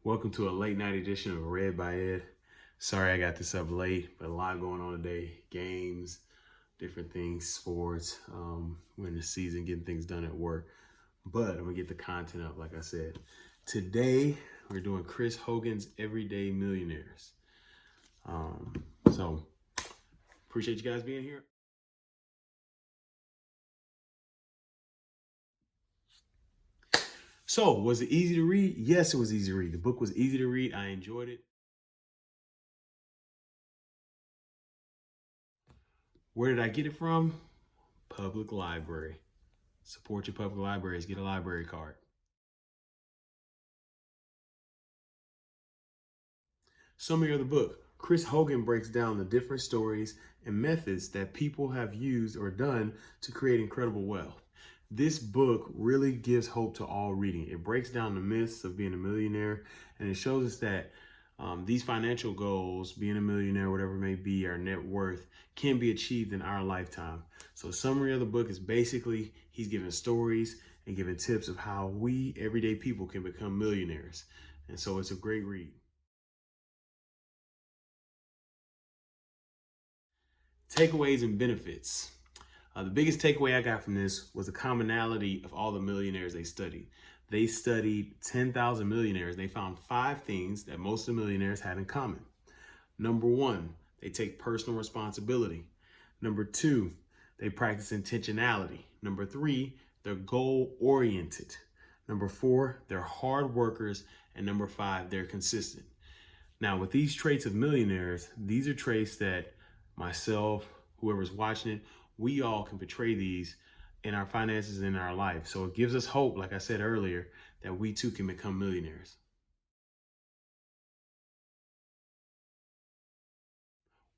Welcome to a late night edition of Read by Ed. Sorry I got this up late, but a lot going on today. Games, different things, sports. We're in the season, getting things done at work. But I'm gonna get the content up, like I said. Today, we're doing Chris Hogan's Everyday Millionaires. So appreciate you guys being here. So, was it easy to read? Yes, it was easy to read. The book was easy to read. I enjoyed it. Where did I get it from? Public library. Support your public libraries. Get a library card. Summary of the book. Chris Hogan breaks down the different stories and methods that people have used or done to create incredible wealth. This book really gives hope to all reading. It breaks down the myths of being a millionaire, and it shows us that these financial goals, being a millionaire, whatever it may be, our net worth, can be achieved in our lifetime. So the summary of the book is basically he's giving stories and giving tips of how we everyday people can become millionaires. And so it's a great read. Takeaways and benefits. The biggest takeaway I got from this was the commonality of all the millionaires they studied. They studied 10,000 millionaires. They found 5 things that most of the millionaires had in common. Number 1, they take personal responsibility. Number 2, they practice intentionality. Number 3, they're goal-oriented. Number 4, they're hard workers. And number 5, they're consistent. Now, with these traits of millionaires, these are traits that myself, whoever's watching it, we all can portray these in our finances and in our life. So it gives us hope, like I said earlier, that we too can become millionaires.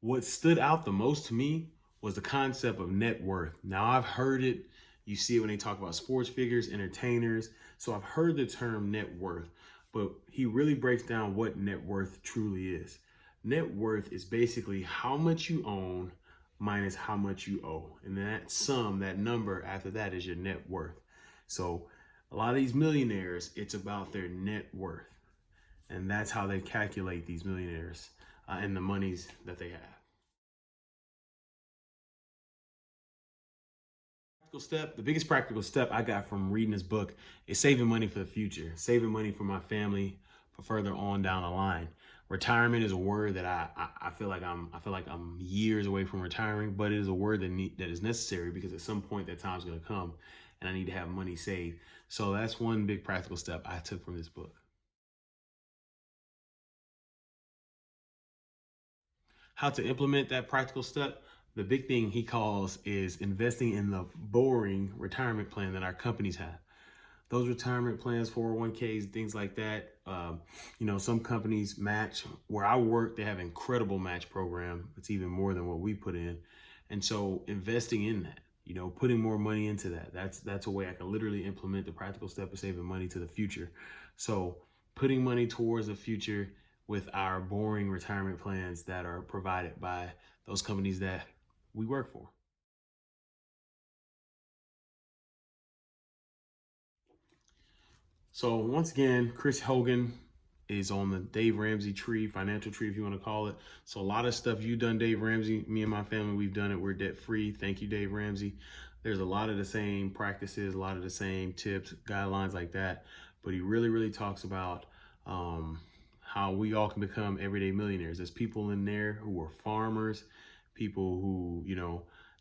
What stood out the most to me was the concept of net worth. Now, I've heard it. You see it when they talk about sports figures, entertainers. So I've heard the term net worth, but he really breaks down what net worth truly is. Net worth is basically how much you own minus how much you owe. And that sum, that number after that is your net worth. So a lot of these millionaires, it's about their net worth. And that's how they calculate these millionaires and the monies that they have. The biggest practical step I got from reading this book is saving money for the future, saving money for my family for further on down the line. Retirement is a word that I feel like I'm years away from retiring, but it is a word that is necessary because at some point that time's going to come and I need to have money saved. So that's one big practical step I took from this book. How to implement that practical step? The big thing he calls is investing in the boring retirement plan that our companies have. Those retirement plans, 401ks, things like that. Some companies match. Where I work, they have an incredible match program. It's even more than what we put in. And so investing in that, putting more money into that, that's a way I can literally implement the practical step of saving money to the future. So putting money towards the future with our boring retirement plans that are provided by those companies that we work for. So once again, Chris Hogan is on the Dave Ramsey tree, financial tree, if you want to call it. So a lot of stuff you've done, Dave Ramsey, me and my family, we've done it. We're debt free. Thank you, Dave Ramsey. There's a lot of the same practices, a lot of the same tips, guidelines like that. But he really, really talks about how we all can become everyday millionaires. There's people in there who were farmers, people who,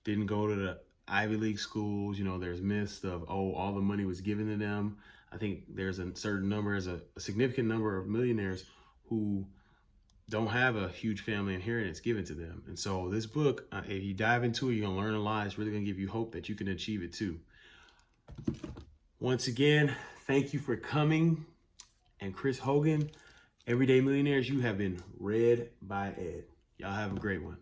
didn't go to the Ivy League schools. There's myths of, all the money was given to them. I think there's a certain number, a significant number of millionaires who don't have a huge family inheritance given to them. And so this book, if you dive into it, you're going to learn a lot. It's really going to give you hope that you can achieve it too. Once again, thank you for coming. And Chris Hogan, Everyday Millionaires, you have been read by Ed. Y'all have a great one.